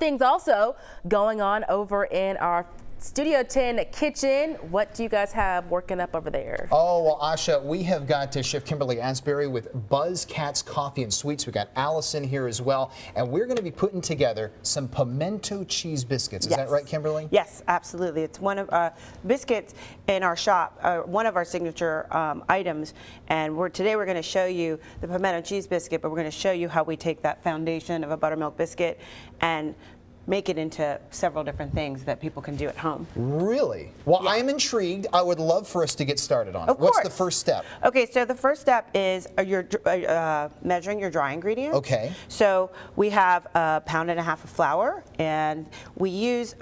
Things also going on over in our Studio 10 kitchen. What do you guys have working up over there? Oh, well, Asha, we have got Chef Kimberly Asbury with Buzzcatz Coffee and Sweets. We got Allison here as well, and we're going to be putting together some pimento cheese biscuits. Is that right, Kimberly? Yes, absolutely. It's one of biscuits in our shop, one of our signature items, and today we're going to show you the pimento cheese biscuit, but we're going to show you how we take that foundation of a buttermilk biscuit and make it into several different things that people can do at home. Really? Well, I am intrigued. I would love for us to get started on it. What's the first step? Okay, so the first step is you're measuring your dry ingredients. Okay. So we have 1.5 pounds of flour, and we use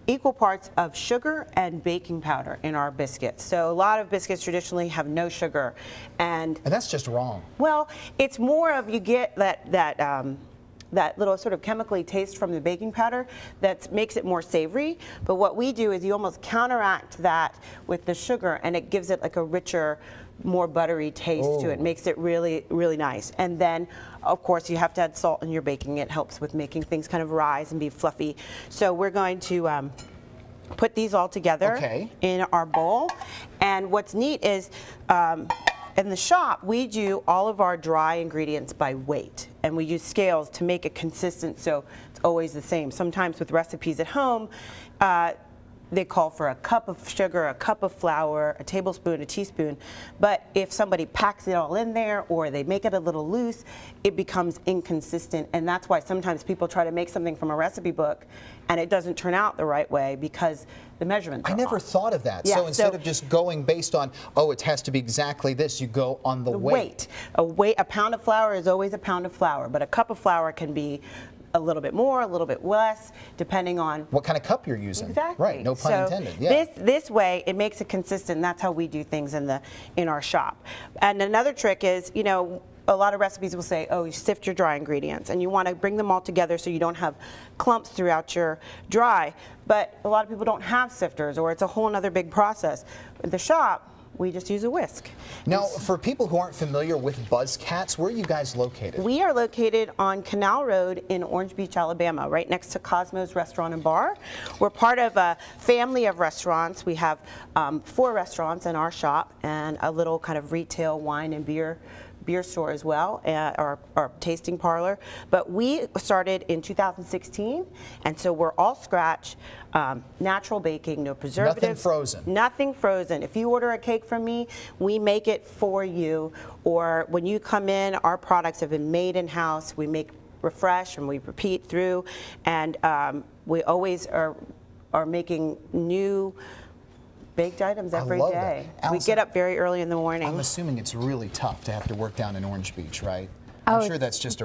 equal parts of sugar and baking powder in our biscuits. So a lot of biscuits traditionally have no sugar, and that's just wrong. Well, it's more of you get that little sort of chemically taste from the baking powder that makes it more savory. But what we do is you almost counteract that with the sugar, and it gives it like a richer, more buttery taste to it. Makes it really, really nice. And then, of course, you have to add salt in your baking. It helps with making things kind of rise and be fluffy. So we're going to put these all together in our bowl. And what's neat is, in the shop, we do all of our dry ingredients by weight, and we use scales to make it consistent so it's always the same. Sometimes with recipes at home, they call for a cup of sugar, a cup of flour, a tablespoon, a teaspoon, but if somebody packs it all in there or they make it a little loose, it becomes inconsistent, and that's why sometimes people try to make something from a recipe book and it doesn't turn out the right way because the measurements are never off. thought of that. Yeah, so instead of just going based on, oh, it has to be exactly this, you go on the weight. A pound of flour is always a pound of flour, but a cup of flour can be a little bit more, a little bit less, depending on what kind of cup you're using. Exactly. Right, no pun intended. Yeah. This way, it makes it consistent. That's how we do things in our shop. And another trick is, you know, a lot of recipes will say, oh, you sift your dry ingredients, and you want to bring them all together so you don't have clumps throughout your dry. But a lot of people don't have sifters, or it's a whole other big process. At the shop, we just use a whisk. Now, for people who aren't familiar with Buzzcatz, where are you guys located? We are located on Canal Road in Orange Beach, Alabama, right next to Cosmo's Restaurant and Bar. We're part of a family of restaurants. We have 4 restaurants in our shop and a little kind of retail wine and beer store as well, our tasting parlor. But we started in 2016, and so we're all scratch, natural baking, no preservatives. Nothing frozen. Nothing frozen. If you order a cake from me, we make it for you. Or when you come in, our products have been made in-house. We make refresh and we repeat through, and we always are making new baked items every day. Allison, we get up very early in the morning. I'm assuming it's really tough to have to work down in Orange Beach, right? I'm sure that's just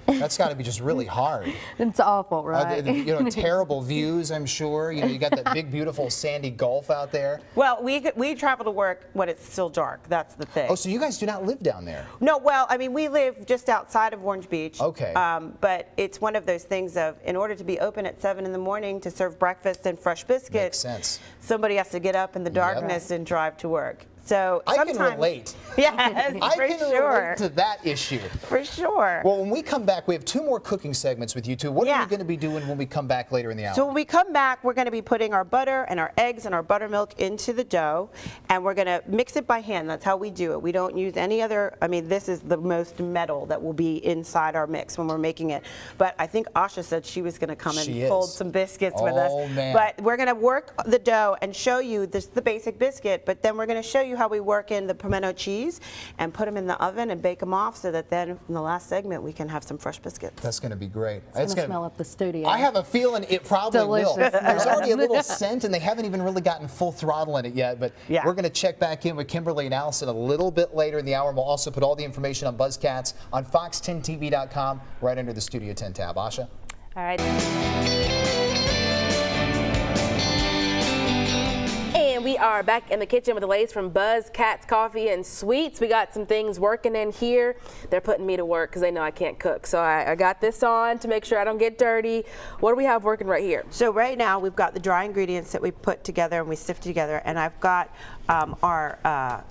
that's got to be just really hard. It's awful, right? You know, terrible views, I'm sure. You know, you got that big, beautiful sandy Gulf out there. Well, we travel to work when it's still dark. That's the thing. Oh, so you guys do not live down there? No, well, I mean, we live just outside of Orange Beach. Okay. But it's one of those things of, in order to be open at 7 in the morning to serve breakfast and fresh biscuits, makes sense. Somebody has to get up in the darkness and drive to work. So I can relate. Yes, I can relate to that issue. For sure. Well, when we come back, we have 2 more cooking segments with you two. What are we going to be doing when we come back later in the hour? So when we come back, we're going to be putting our butter and our eggs and our buttermilk into the dough, and we're going to mix it by hand. That's how we do it. We don't use any other, I mean, this is the most metal that will be inside our mix when we're making it. But I think Asha said she was going to come and fold some biscuits with us. Oh, man. But we're going to work the dough and show you the basic biscuit, but then we're going to show you how we work in the pimento cheese and put them in the oven and bake them off so that then in the last segment we can have some fresh biscuits. That's going to be great. It's going to smell up the studio. I have a feeling it probably will. Delicious. There's already a little scent, and they haven't even really gotten full throttle in it yet, but we're going to check back in with Kimberly and Allison a little bit later in the hour, and we'll also put all the information on Buzzcatz on fox10tv.com right under the Studio 10 tab. Asha? All right. And we are back in the kitchen with the ladies from Buzzcatz Coffee and Sweets. We got some things working in here. They're putting me to work because they know I can't cook. So I got this on to make sure I don't get dirty. What do we have working right here? So right now we've got the dry ingredients that we put together and we sift together, and I've got our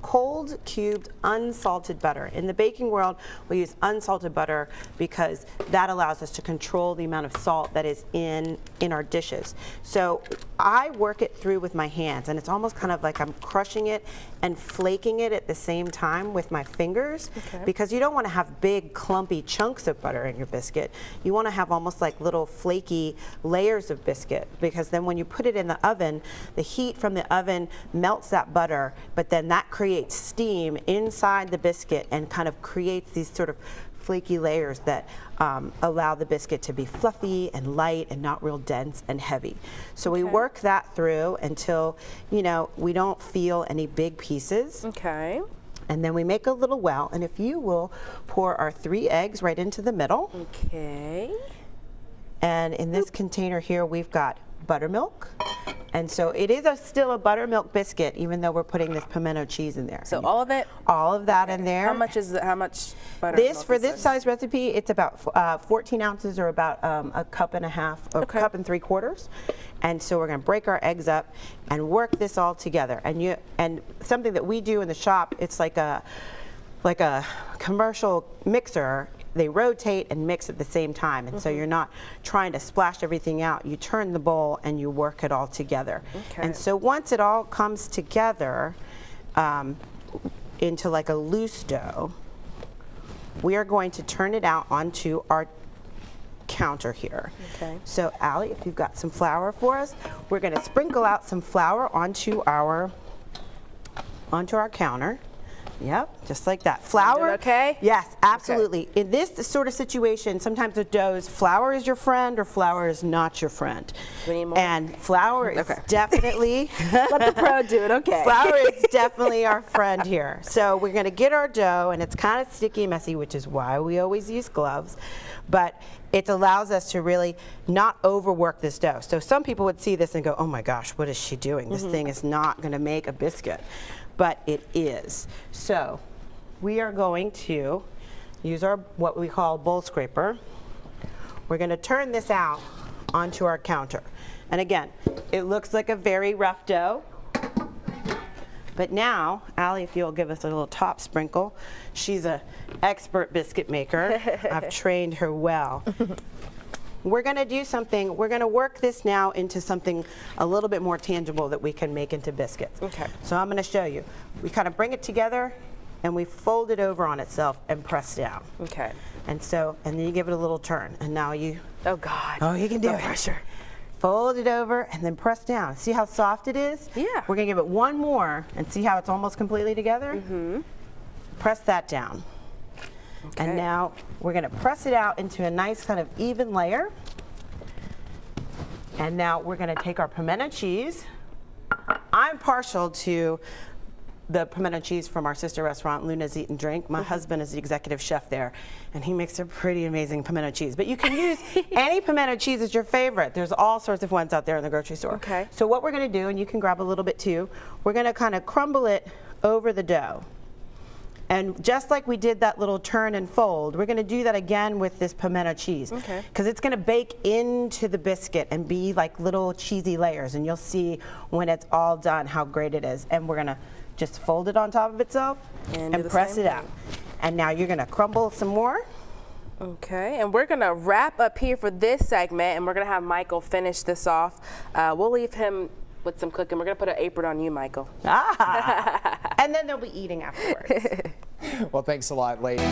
cold cubed unsalted butter. In the baking world, we use unsalted butter because that allows us to control the amount of salt that is in our dishes. So I work it through with my hands, and it's almost kind of like I'm crushing it and flaking it at the same time with my fingers, because you don't want to have big clumpy chunks of butter in your biscuit. You want to have almost like little flaky layers of biscuit, because then when you put it in the oven, the heat from the oven melts that butter, but then that creates steam inside the biscuit and kind of creates these sort of flaky layers that allow the biscuit to be fluffy and light and not real dense and heavy. So we work that through until, you know, we don't feel any big pieces. Okay. And then we make a little well, and if you will pour our 3 eggs right into the middle. Okay. And in this container here, we've got buttermilk. And so it is still a buttermilk biscuit, even though we're putting this pimento cheese in there. So all of it? All of that in there. How much is it? How much butter? For this size recipe, it's about 14 ounces, or about a cup and a half, or cup and 3/4. And so we're going to break our eggs up and work this all together. And something that we do in the shop, it's like a commercial mixer. They rotate and mix at the same time, and so you're not trying to splash everything out. You turn the bowl and you work it all together. Okay. And so once it all comes together into like a loose dough, we are going to turn it out onto our counter here. Okay. So Allie, if you've got some flour for us, we're going to sprinkle out some flour onto our counter. Yep, just like that. Flour. Okay? Yes, absolutely. Okay. In this sort of situation, sometimes with doughs, flour is your friend or flour is not your friend. We need more? And flour is definitely. Let the pro do it. Okay. Flour is definitely our friend here. So we're going to get our dough, and it's kind of sticky and messy, which is why we always use gloves. But it allows us to really not overwork this dough. So some people would see this and go, oh my gosh, what is she doing? This thing is not going to make a biscuit. But it is. So we are going to use our what we call bowl scraper. We're going to turn this out onto our counter. And again, it looks like a very rough dough. But now, Allie, if you'll give us a little top sprinkle. She's an expert biscuit maker. I've trained her well. We're going to do something, we're going to work this now into something a little bit more tangible that we can make into biscuits. Okay. So I'm going to show you. We kind of bring it together and we fold it over on itself and press down. Okay. And then you give it a little turn. And now you. Oh God. Oh, you can do it. Pressure. Fold it over and then press down. See how soft it is? Yeah. We're going to give it one more and see how it's almost completely together? Mm-hmm. Press that down. Okay. And now we're going to press it out into a nice kind of even layer. And now we're going to take our pimento cheese. I'm partial to the pimento cheese from our sister restaurant, Luna's Eat and Drink. My husband is the executive chef there, and he makes a pretty amazing pimento cheese. But you can use any pimento cheese as your favorite. There's all sorts of ones out there in the grocery store. Okay. So what we're going to do, and you can grab a little bit too, we're going to kind of crumble it over the dough. And just like we did that little turn and fold, we're going to do that again with this pimento cheese. Okay. Because it's going to bake into the biscuit and be like little cheesy layers. And you'll see when it's all done how great it is. And we're going to just fold it on top of itself and press it out. And now you're going to crumble some more. Okay, and we're going to wrap up here for this segment, and we're going to have Michael finish this off. We'll leave him with some cooking. We're going to put an apron on you, Michael. And then they'll be eating afterwards. Well, thanks a lot, ladies.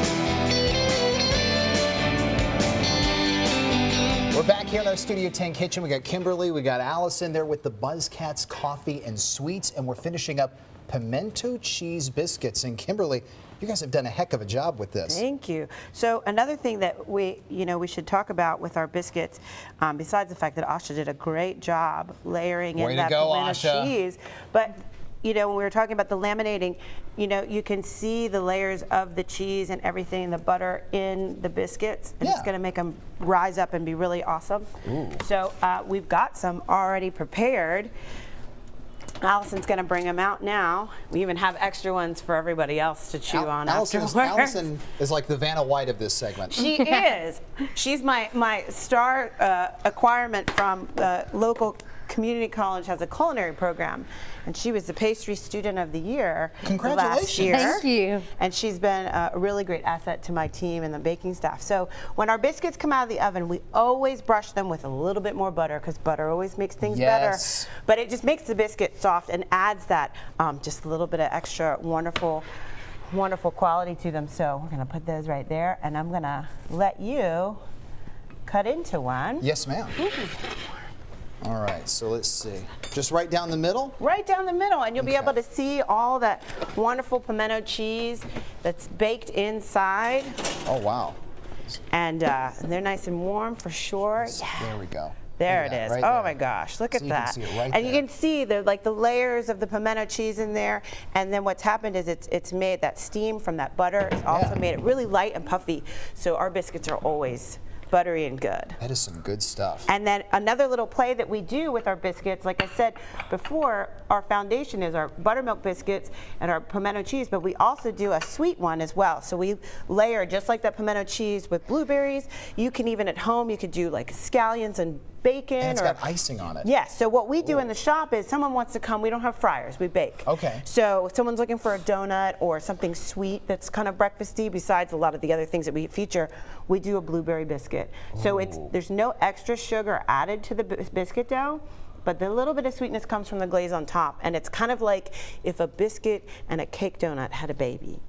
We're back here in our Studio 10 kitchen. We got Kimberly, we got Allison there with the Buzzcatz coffee and sweets, and we're finishing up pimento cheese biscuits. And Kimberly, you guys have done a heck of a job with this. Thank you. So another thing that we should talk about with our biscuits, besides the fact that Asha did a great job layering in that pimento cheese, but when we were talking about the laminating, you can see the layers of the cheese and everything, the butter in the biscuits, and it's going to make them rise up and be really awesome. Ooh. So we've got some already prepared. Allison's going to bring them out now. We even have extra ones for everybody else to chew on afterwards. Allison is like the Vanna White of this segment. She is. She's my star acquirement from the local community college has a culinary program, and she was the pastry student of the year Congratulations. last year. Thank you. And she's been a really great asset to my team and the baking staff. So when our biscuits come out of the oven, we always brush them with a little bit more butter, because butter always makes things Yes. better. But it just makes the biscuit soft and adds that just a little bit of extra wonderful quality to them. So we're gonna put those right there, and I'm gonna let you cut into one. Yes, ma'am. All right, so let's see. Just right down the middle? Right down the middle, and you'll be Okay. able to see all that wonderful pimento cheese that's baked inside. Oh, wow. And they're nice and warm for sure. Yeah. There we go. There Look it at is. that, right Oh there. my gosh, look So at you can that. see it right and you there. can see the layers of the pimento cheese in there. And then what's happened is it's made that steam from that butter. It's also Yeah. made it really light and puffy. So our biscuits are always buttery and good. That is some good stuff. And then another little play that we do with our biscuits, like I said before, our foundation is our buttermilk biscuits and our pimento cheese, but we also do a sweet one as well. So we layer just like that pimento cheese with blueberries. You can even at home, you could do like scallions and bacon. And it's or, got icing on it. Yes, so what we do in the shop is someone wants to come, we don't have fryers, we bake. Okay. So if someone's looking for a donut or something sweet that's kind of breakfasty, besides a lot of the other things that we feature, we do a blueberry biscuit. So there's no extra sugar added to the biscuit dough, but the little bit of sweetness comes from the glaze on top. And it's kind of like if a biscuit and a cake donut had a baby.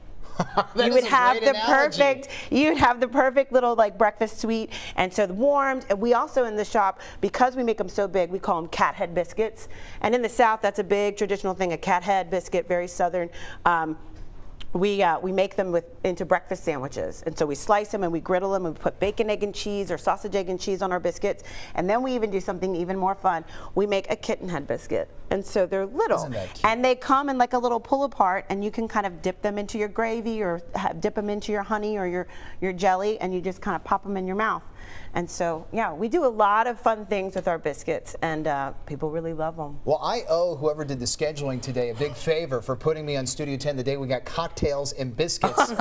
You would have the perfect little like breakfast sweet, and so the warmed. And we also in the shop, because we make them so big, we call them cat head biscuits. And in the South, that's a big traditional thing, a cat head biscuit, very Southern. We make them into breakfast sandwiches, and so we slice them and we griddle them and we put bacon, egg, and cheese or sausage, egg, and cheese on our biscuits, and then we even do something even more fun. We make a kitten head biscuit, and so they're little, Isn't that cute? and they come in like a little pull apart, and you can kind of dip them into your gravy or dip them into your honey or your jelly, and you just kind of pop them in your mouth. And so, yeah, we do a lot of fun things with our biscuits, and people really love them. Well, I owe whoever did the scheduling today a big favor for putting me on Studio 10 the day we got cocktails and biscuits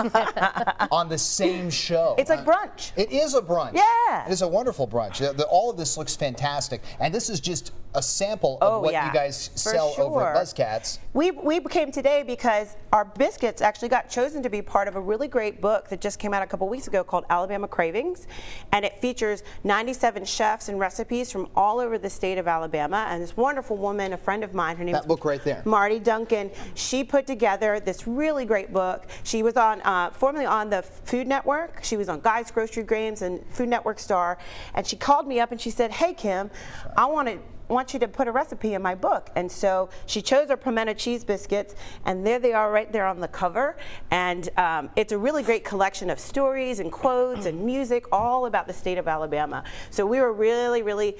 on the same show. It's like brunch. It is a brunch. Yeah. It is a wonderful brunch. All of this looks fantastic. And this is just a sample of what you guys sell over at Buzzcatz. We came today because our biscuits actually got chosen to be part of a really great book that just came out a couple weeks ago called Alabama Cravings, and it features 97 chefs and recipes from all over the state of Alabama. And this wonderful woman, a friend of mine, her name is That book right there. Marty Duncan, she put together this really great book. She was on formerly on the Food Network. She was on Guy's Grocery Games and Food Network Star, and she called me up and she said, "Hey Kim, I want you to put a recipe in my book." And so she chose our pimento cheese biscuits, and there they are right there on the cover. And it's a really great collection of stories and quotes and music all about the state of Alabama. So we were really, really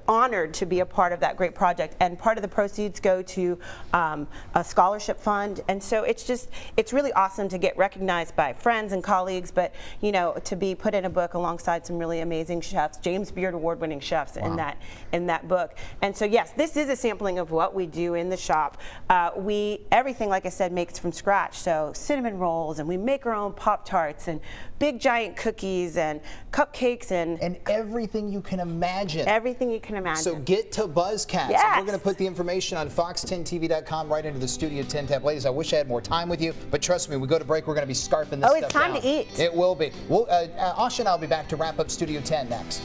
honored to be a part of that great project, and part of the proceeds go to a scholarship fund. And so it's really awesome to get recognized by friends and colleagues, but to be put in a book alongside some really amazing chefs, James Beard award-winning chefs. Wow. in that book. And so yes, this is a sampling of what we do in the shop. Everything, like I said, makes from scratch. So cinnamon rolls, and we make our own Pop-Tarts and big giant cookies and cupcakes and everything you can imagine. everything you can imagine. So get to Buzzcatz. Yes. And we're going to put the information on fox10tv.com right into the Studio 10 tab. Ladies, I wish I had more time with you, but trust me, when we go to break, we're going to be scarfing this stuff it's time down. to eat. It will be. Asha and I will be back to wrap up Studio 10 next.